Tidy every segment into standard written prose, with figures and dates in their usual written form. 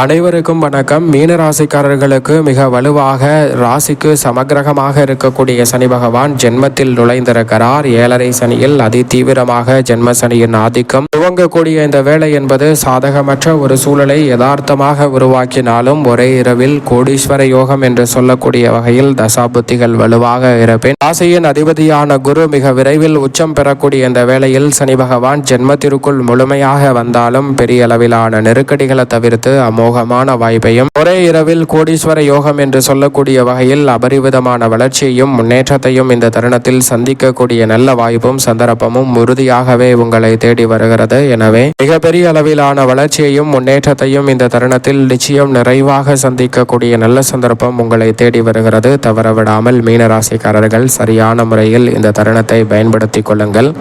அனைவருக்கும் வணக்கம். மீன ராசிக்காரர்களுக்கு மிக வலுவாக ராசிக்கு சமக்கிரகமாக இருக்கக்கூடிய சனி பகவான் ஜென்மத்தில் நுழைந்திருக்கிறார். 7.5 சனியில் அதி தீவிரமாக ஜென்ம சனியின் ஆதிக்கம் துவங்கக்கூடிய இந்த வேளை என்பது சாதகமற்ற ஒரு சூழலை யதார்த்தமாக உருவாக்கினாலும் ஒரே இரவில் கோடீஸ்வர யோகம் என்று சொல்லக்கூடிய வகையில் தசாபுத்திகள் வலுவாக இருப்பேன். ராசியின் அதிபதியான குரு மிக விரைவில் உச்சம் பெறக்கூடிய இந்த வேளையில் சனி பகவான் ஜென்மத்திற்குள் முழுமையாக வந்தாலும் பெரிய அளவிலான நெருக்கடிகளை தவிர்த்து மோகமான வாய்ப்பையும் ஒரே இரவில் கோடீஸ்வர யோகம் என்று சொல்லக்கூடிய வகையில் அபரிவிதமான வளர்ச்சியையும் முன்னேற்றத்தையும் இந்த தருணத்தில் சந்திக்கக்கூடிய நல்ல வாய்ப்பும் சந்தர்ப்பமும் உறுதியாகவே உங்களை தேடி வருகிறது. எனவே மிகப்பெரிய அளவிலான வளர்ச்சியையும் முன்னேற்றத்தையும் இந்த தருணத்தில் நிச்சயம் நிறைவாக சந்திக்கக்கூடிய நல்ல சந்தர்ப்பம் உங்களை தேடி வருகிறது. தவறவிடாமல் மீனராசிக்காரர்கள் சரியான முறையில் இந்த தருணத்தை பயன்படுத்திக் கொள்ளுங்கள்.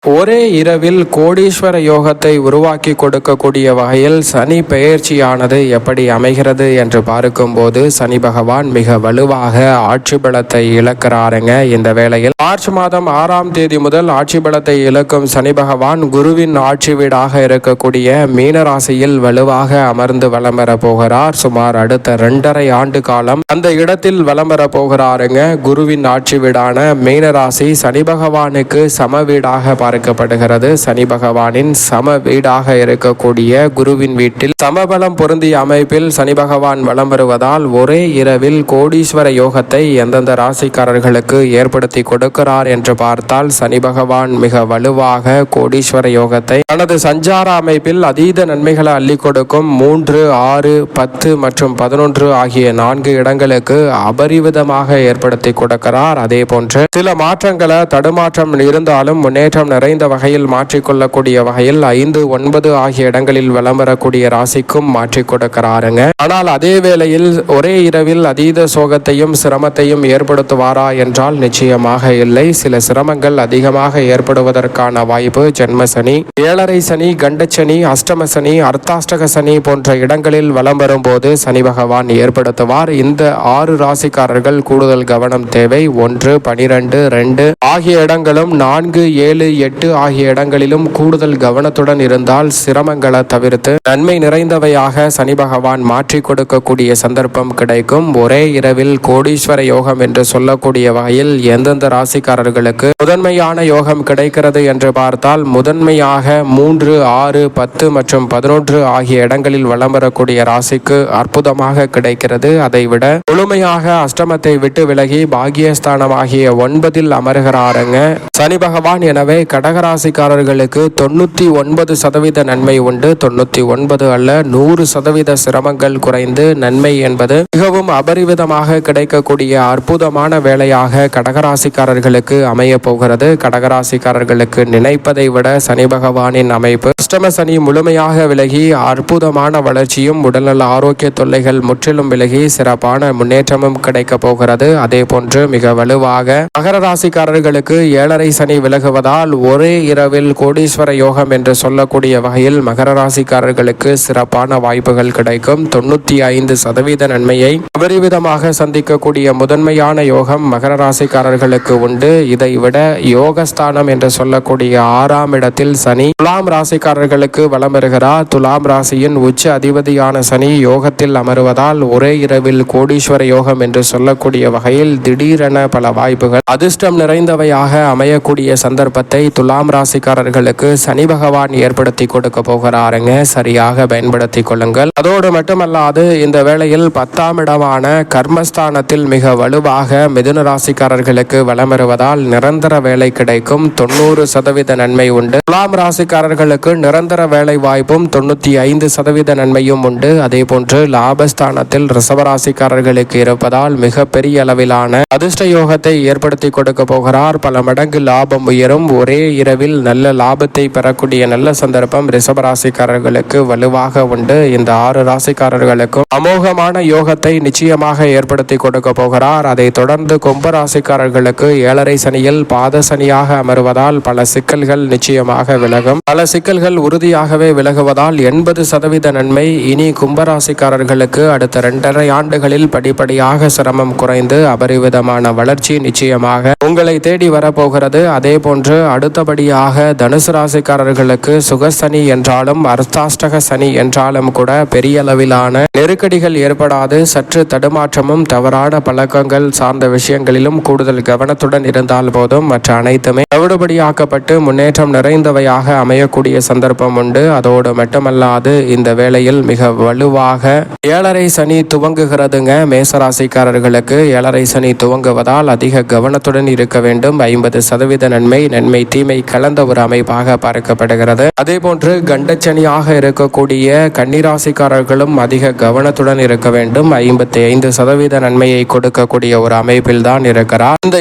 ஒரே இரவில் கோடீஸ்வர யோகத்தை உருவாக்கி கொடுக்கக்கூடிய வகையில் சனி பெயர்ச்சியானது எப்படி அமைகிறது என்று பார்க்கும்போது சனி பகவான் மிக வலுவாக ஆட்சி பலத்தை இழக்கிறாருங்க. இந்த வேளையில் மார்ச் மாதம் 6ஆம் தேதி முதல் ஆட்சி பலத்தை இழக்கும் சனி பகவான் குருவின் ஆட்சி வீடாக இருக்கக்கூடிய மீனராசியில் வலுவாக அமர்ந்து வலம் பெற போகிறார். சுமார் அடுத்த 2.5 ஆண்டு காலம் அந்த இடத்தில் வலம் பெற போகிறாருங்க. குருவின் ஆட்சி வீடான மீனராசி சனி பகவானுக்கு சம வீடாக பார்க்கப்படுகிறது. சனி பகவானின் சம வீடாக இருக்கக்கூடிய குருவின் வீட்டில் சமபலம் பொருந்திய அமைப்பில் சனி பகவான் வலம் வருவதால் ஒரே இரவில் கோடீஸ்வர யோகத்தை எந்தெந்த ராசிக்காரர்களுக்கு ஏற்படுத்தி கொடுக்கிறார் என்று பார்த்தால் சனி பகவான் மிக வலுவாக கோடீஸ்வர யோகத்தை தனது சஞ்சார அமைப்பில் அதீத நன்மைகளை அள்ளி கொடுக்கும் 3, 6, 10 மற்றும் 11 ஆகிய 4 இடங்களுக்கு அபரிவிதமாக ஏற்படுத்தி கொடுக்கிறார். அதே போன்று சில மாற்றங்களை தடுமாற்றம் இருந்தாலும் முன்னேற்றம் நிறைந்த வகையில் மாற்றிக்கொள்ளக்கூடிய வகையில் 5, 9 ஆகிய இடங்களில் வலம் வரக்கூடிய ராசிக்கும் மாற்றி கொடுக்கிறாருங்க. ஆனால் அதே வேளையில் ஒரே இரவில் அதீத சோகத்தையும் சிரமத்தையும் ஏற்படுத்துவாரா என்றால் நிச்சயமாக இல்லை. சில சிரமங்கள் அதிகமாக ஏற்படுவதற்கான வாய்ப்பு ஜென்ம சனி, 7.5 சனி, கண்டச்சனி, அஷ்டம சனி, அர்த்தாஷ்டக சனி போன்ற இடங்களில் வலம் வரும்போது சனி பகவான் ஏற்படுத்துவார். இந்த 6 ராசிக்காரர்கள் கூடுதல் கவனம் தேவை. 1, 12, 2 ஆகிய இடங்களும் 4, 7, 8 ஆகிய இடங்களிலும் கூடுதல் கவனத்துடன் இருந்தால் சிரமங்களை தவிர்த்து நன்மை நிறைந்தவையாக சனி பகவான் மாற்றி கொடுக்கக்கூடிய சந்தர்ப்பம் கிடைக்கும். ஒரே இரவில் கோடீஸ்வர யோகம் என்று சொல்லக்கூடிய வகையில் எந்தெந்த ராசிக்காரர்களுக்கு முதன்மையான யோகம் கிடைக்கிறது என்று பார்த்தால் முதன்மையாக 3, 6, 10 மற்றும் 11 ஆகிய இடங்களில் வலம் வரக்கூடிய ராசிக்கு அற்புதமாக கிடைக்கிறது. அதைவிட முழுமையாக அஷ்டமத்தை விட்டு விலகி பாகியஸ்தானம் ஆகிய 9 அமர்கிறாருங்க சனி பகவான். எனவே கடகராசிக்காரர்களுக்கு 99% நன்மை உண்டு. 99 அல்ல 100% சிரமங்கள் குறைந்து நன்மை என்பது மிகவும் அபரிவிதமாக கிடைக்கக்கூடிய அற்புதமான வேலையாக கடகராசிக்காரர்களுக்கு அமைய போகிறது. கடகராசிக்காரர்களுக்கு நினைப்பதை விட சனி பகவானின் அமைப்பு அஷ்டம சனி முழுமையாக விலகி அற்புதமான வளர்ச்சியும் உடல்நல ஆரோக்கிய தொல்லைகள் முற்றிலும் விலகி சிறப்பான முன்னேற்றமும் கிடைக்க போகிறது. அதே போன்று மிக வலுவாக மகர ராசிக்காரர்களுக்கு 7.5 சனி விலகுவதால் ஒரே இரவில் கோடீஸ்வர யோகம் என்று சொல்லக்கூடிய வகையில் மகர ராசிக்காரர்களுக்கு சிறப்பான வாய்ப்புகள் கிடைக்கும். 95% நன்மையை அபரிவிதமாக சந்திக்கக்கூடிய முதன்மையான யோகம் மகர ராசிக்காரர்களுக்கு உண்டு. இதை விட யோகஸ்தானம் என்று சொல்லக்கூடிய 6ஆம் இடத்தில் சனி துலாம் ராசிக்காரர்களுக்கு வலம் வருகிறார். துலாம் ராசியின் உச்ச அதிபதியான சனி யோகத்தில் அமருவதால் ஒரே இரவில் கோடீஸ்வர யோகம் என்று சொல்லக்கூடிய வகையில் திடீரென பல வாய்ப்புகள் அதிர்ஷ்டம் நிறைந்தவையாக அமையக்கூடிய சந்தர்ப்பத்தை துலாம் ராசிக்காரர்களுக்கு சனி பகவான் ஏற்படுத்தி கொடுக்க போகிறாருங்க. சரியாக பயன்படுத்தி கொள்ளுங்கள். அதோடு மட்டுமல்லாது இந்த வேளையில் 10ஆம் இடமான கர்மஸ்தானத்தில் மிக வலுவாக மிதுன ராசிக்காரர்களுக்கு வலம் வருவதால் நிரந்தர வேலை கிடைக்கும். 90% நன்மை உண்டு. துலாம் ராசிக்காரர்களுக்கு நிரந்தர வேலை வாய்ப்பும் 95% நன்மையும் உண்டு. அதே போன்று லாபஸ்தானத்தில் ரிஷபராசிக்காரர்களுக்கு இருப்பதால் மிக பெரிய அளவிலான அதிர்ஷ்ட யோகத்தை ஏற்படுத்தி கொடுக்க போகிறார். பல மடங்கு லாபம் உயரும். ஒரே இரவில் நல்ல லாபத்தை பெறக்கூடிய நல்ல சந்தர்ப்பம் ரிஷபராசிக்காரர்களுக்கு வலுவாக உண்டு. இந்த 6 ராசிக்காரர்களுக்கும் அமோகமான யோகத்தை நிச்சயமாக ஏற்படுத்தி கொடுக்க போகிறார். அதை தொடர்ந்து கும்பராசிக்காரர்களுக்கு 7.5 சனியில் பாத சனியாக அமர்வதால் பல சிக்கல்கள் நிச்சயமாக விலகும். பல சிக்கல்கள் உறுதியாகவே விலகுவதால் 80% நன்மை. இனி கும்பராசிக்காரர்களுக்கு அடுத்த 2.5 ஆண்டுகளில் படிப்படியாக சிரமம் குறைந்து அபரிவிதமான வளர்ச்சி நிச்சயமாக உங்களை தேடி வரப்போகிறது. அதே போன்று அடுத்த அடுத்தபடியாக தனுசு ராசிக்காரர்களுக்கு சுகசனி என்றாலும் அர்த்தாஷ்டக சனி என்றாலும் கூட பெரிய அளவிலான நெருக்கடிகள் ஏற்படாது. சற்று தடுமாற்றமும் தவறான பழக்கங்கள் சார்ந்த விஷயங்களிலும் கூடுதல் கவனத்துடன் இருந்தால் போதும், மற்ற அனைத்துமே தவிடுபடியாக்கப்பட்டு முன்னேற்றம் நிறைந்தவையாக அமையக்கூடிய சந்தர்ப்பம் உண்டு. அதோடு மட்டுமல்லாது இந்த வேளையில் மிக வலுவாக ஏழரை சனி துவங்குகிறதுங்க. மேசராசிக்காரர்களுக்கு ஏழரை சனி துவங்குவதால் அதிக கவனத்துடன் இருக்க வேண்டும். 50% நன்மை தீமை கலந்த ஒரு அமைப்பாக பார்க்கப்படுகிறது. அதே போன்று கண்டச்சனியாக இருக்கக்கூடிய கன்னிராசிக்காரர்களும் அதிக கவனத்துடன் இருக்க வேண்டும். 55% நன்மையை கொடுக்கக்கூடிய ஒரு அமைப்பில் தான் இருக்கிறார். இந்த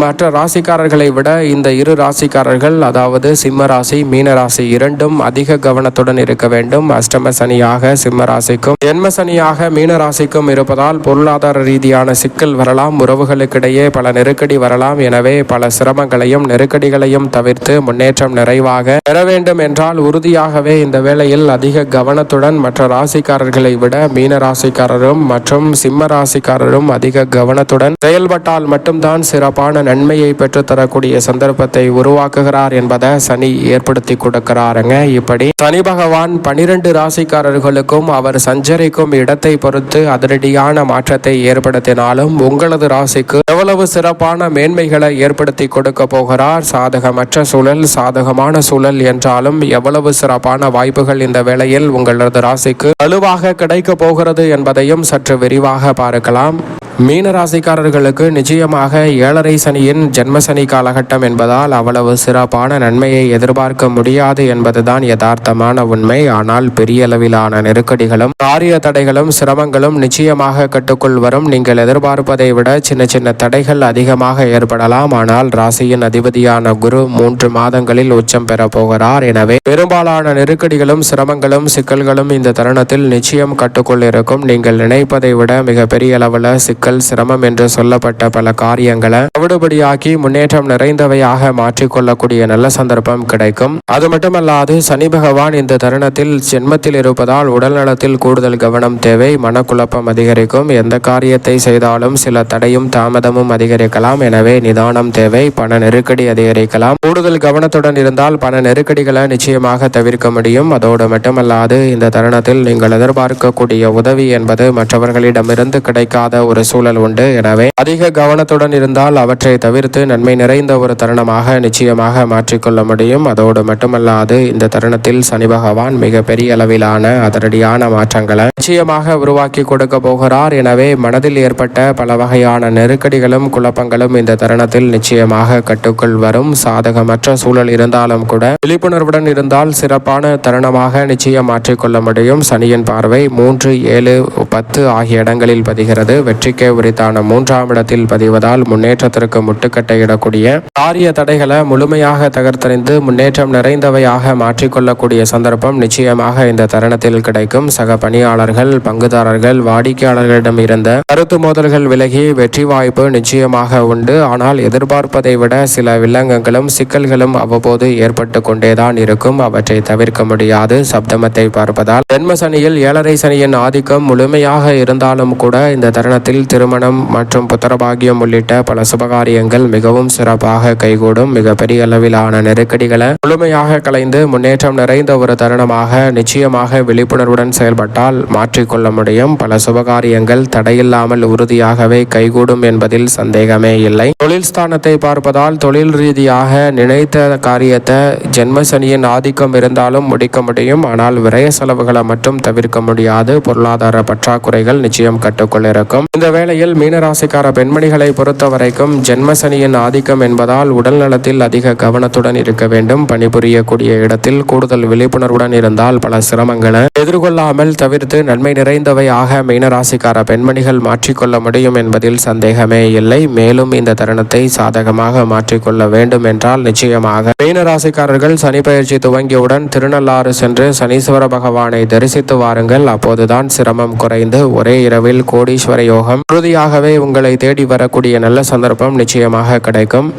மற்ற ராசிக்காரர்களை விட இந்த இரு ராசிக்காரர்கள், அதாவது சிம்ம ராசி மீன ராசி இரண்டும் அதிக கவனத்துடன் இருக்க வேண்டும். அஷ்டம சனியாக சிம்ம ராசிக்கும் ஜென்ம சனியாக மீன ராசிக்கும் இருப்பதால் பொருளாதார ரீதியான சிக்கல் வரலாம். உறவுகளுக்கிடையே பல நெருக்கடி வரலாம். எனவே பல சிரமங்களையும் நெருக்கடிகளையும் தவிர்த்து முன்னேற்றம் நிறைவாக பெற வேண்டும் என்றால் உறுதியாகவே இந்த வேளையில் அதிக கவனத்துடன் மற்ற ராசிக்காரர்களை விட மீன ராசிக்காரரும் மற்றும் சிம்ம ராசிக்காரரும் அதிக கவனத்துடன் செயல்பட்டால் மட்டும்தான் சிறப்பான நன்மையை பெற்றுத்தரக்கூடிய சந்தர்ப்பத்தை உருவாக்குகிறார் என்பதை சனி ஏற்படுத்தி கொடுக்கிறாருங்க. இப்படி சனி பகவான் 12 ராசிக்காரர்களுக்கும் அவர் சஞ்சரிக்கும் இடத்தை பொறுத்து அதிரடியான மாற்றத்தை ஏற்படுத்தினாலும் உங்களது ராசிக்கு எவ்வளவு சிறப்பான மேன்மைகளை ஏற்படுத்தி கொடுக்க போகிறார். சாதகமற்ற சூழல், சாதகமான சூழல் என்றாலும் எவ்வளவு சிறப்பான வாய்ப்புகள் இந்த வேளையில் உங்களது ராசிக்கு வலுவாக கிடைக்க போகிறது என்பதையும் சற்று விரிவாக பார்க்கலாம். மீன ராசிக்காரர்களுக்கு நிச்சயமாக ஏழரை சனியின் ஜென்மசனி காலகட்டம் என்பதால் அவ்வளவு சிறப்பான நன்மையை எதிர்பார்க்க முடியாது என்பதுதான் யதார்த்தமான உண்மை. ஆனால் பெரிய அளவிலான நெருக்கடிகளும் காரிய தடைகளும் சிரமங்களும் நிச்சயமாக கட்டுக்குள் வரும். நீங்கள் எதிர்பார்ப்பதை விட சின்ன சின்ன தடைகள் அதிகமாக ஏற்படலாம். ஆனால் ராசியின் அதிபதியான குரு 3 மாதங்களில் உச்சம் பெற போகிறார். எனவே பெரும்பாலான நெருக்கடிகளும் சிரமங்களும் சிக்கல்களும் இந்த தருணத்தில் நிச்சயம் கட்டுக்குள் இருக்கும். நீங்கள் நினைப்பதை விட மிக பெரிய அளவில் சிரமம் என்று சொல்லப்பட்ட பல காரியங்களை தவிடுபடியாக்கி முன்னேற்றம் நிறைந்தவையாக மாற்றிக்கொள்ளக்கூடிய நல்ல சந்தர்ப்பம் கிடைக்கும். அது மட்டுமல்லாது சனி பகவான் இந்த தருணத்தில் ஜென்மத்தில் இருப்பதால் உடல் நலத்தில் கூடுதல் கவனம் தேவை. மனக்குழப்பம் அதிகரிக்கும். எந்த காரியத்தை செய்தாலும் சில தடையும் தாமதமும் அதிகரிக்கலாம். எனவே நிதானம் தேவை. பண நெருக்கடி அதிகரிக்கலாம். கூடுதல் கவனத்துடன் இருந்தால் பண நெருக்கடிகளை நிச்சயமாக தவிர்க்க முடியும். அதோடு மட்டுமல்லாது இந்த தருணத்தில் நீங்கள் எதிர்பார்க்கக்கூடிய உதவி என்பது மற்றவர்களிடமிருந்து கிடைக்காத ஒரு சூழல் உண்டு. எனவே அதிக கவனத்துடன் இருந்தால் அவற்றை தவிர்த்து நன்மை நிறைந்த ஒரு தருணமாக நிச்சயமாக மாற்றிக்கொள்ள முடியும். அதோடு மட்டுமல்லாது இந்த தருணத்தில் சனி பகவான் மிக பெரிய அளவிலான அதிரடியான மாற்றங்களை நிச்சயமாக உருவாக்கி கொடுக்க போகிறார். எனவே மனதில் ஏற்பட்ட பல வகையான நெருக்கடிகளும் குழப்பங்களும் இந்த தருணத்தில் நிச்சயமாக கட்டுக்குள் வரும். சாதகமற்ற சூழல் இருந்தாலும் கூட விழிப்புணர்வுடன் இருந்தால் சிறப்பான தருணமாக நிச்சயம் மாற்றிக்கொள்ள முடியும். சனியின் பார்வை 3, 7, 10 ஆகிய இடங்களில் பதிகிறது. வெற்றிக்கு உரித்தான 3ஆம் இடத்தில் பதிவதால் முன்னேற்றத்திற்கு முட்டுக்கட்டை இடக்கூடிய காரிய தடைகளை முழுமையாக தகர்த்தறிந்து முன்னேற்றம் நிறைந்தவையாக மாற்றிக்கொள்ளக்கூடிய சந்தர்ப்பம் நிச்சயமாக இந்த தருணத்தில் கிடைக்கும். சக பணியாளர்கள், பங்குதாரர்கள், வாடிக்கையாளர்களிடம் இருந்த கருத்து மோதல்கள் விலகி வெற்றி வாய்ப்பு நிச்சயமாக உண்டு. ஆனால் எதிர்பார்ப்பதை விட சில வில்லங்கங்களும் சிக்கல்களும் அவ்வப்போது ஏற்பட்டு கொண்டேதான் இருக்கும். அவற்றை தவிர்க்க முடியாது. சப்தமத்தை பார்ப்பதால் ஜென்ம சனியில் ஏழரை சனியின் ஆதிக்கம் முழுமையாக இருந்தாலும் கூட இந்த தருணத்தில் திருமணம் மற்றும் புத்திரபாகியம் உள்ளிட்ட பல சுபகாரியங்கள் மிகவும் சிறப்பாக கைகூடும். மிகப்பெரிய அளவிலான நெருக்கடிகளை முழுமையாக கலைந்து முன்னேற்றம் நிறைந்த ஒரு தருணமாக நிச்சயமாக விழிப்புணர்வுடன் செயல்பட்டால் மாற்றிக்கொள்ள முடியும். பல சுபகாரியங்கள் தடையில்லாமல் உறுதியாகவே கைகூடும் என்பதில் சந்தேகமே இல்லை. தொழில் ஸ்தானத்தை பார்ப்பதால் தொழில் ரீதியாக நினைத்த காரியத்தை ஜென்மசனியின் ஆதிக்கம் இருந்தாலும் முடிக்க முடியும். ஆனால் விரய செலவுகளை மட்டும் தவிர்க்க முடியாது. பொருளாதார பற்றாக்குறைகள் நிச்சயம் கட்டுக்குள் இருக்கும். இந்த வேளையில் மீனராசிக்கார பெண்மணிகளை பொறுத்த வரைக்கும் ஜென்மசனியின் ஆதிக்கம் என்பதால் உடல் நலத்தில் அதிக கவனத்துடன் இருக்க வேண்டும். பணிபுரியக்கூடிய இடத்தில் கூடுதல் விழிப்புணர்வுடன் இருந்தால் பல சிரமங்களை எதிர்கொள்ளாமல் தவிர்த்து நன்மை நிறைந்தவையாக மீனராசிக்கார பெண்மணிகள் மாற்றிக்கொள்ள முடியும் என்பதில் சந்தேகமே இல்லை. மேலும் இந்த தருணத்தை சாதகமாக மாற்றிக்கொள்ள வேண்டும் என்றால் நிச்சயமாக மீனராசிக்காரர்கள் சனி பயிற்சி துவங்கியவுடன் திருநள்ளாறு சென்று சனீஸ்வர பகவானை தரிசித்து வாருங்கள். அப்போதுதான் சிரமம் குறைந்து ஒரே இரவில் கோடீஸ்வர யோகம் உறுதியாகவே உங்களை தேடி வரக்கூடிய நல்ல சந்தர்ப்பம் நிச்சயமாக கிடைக்கும்.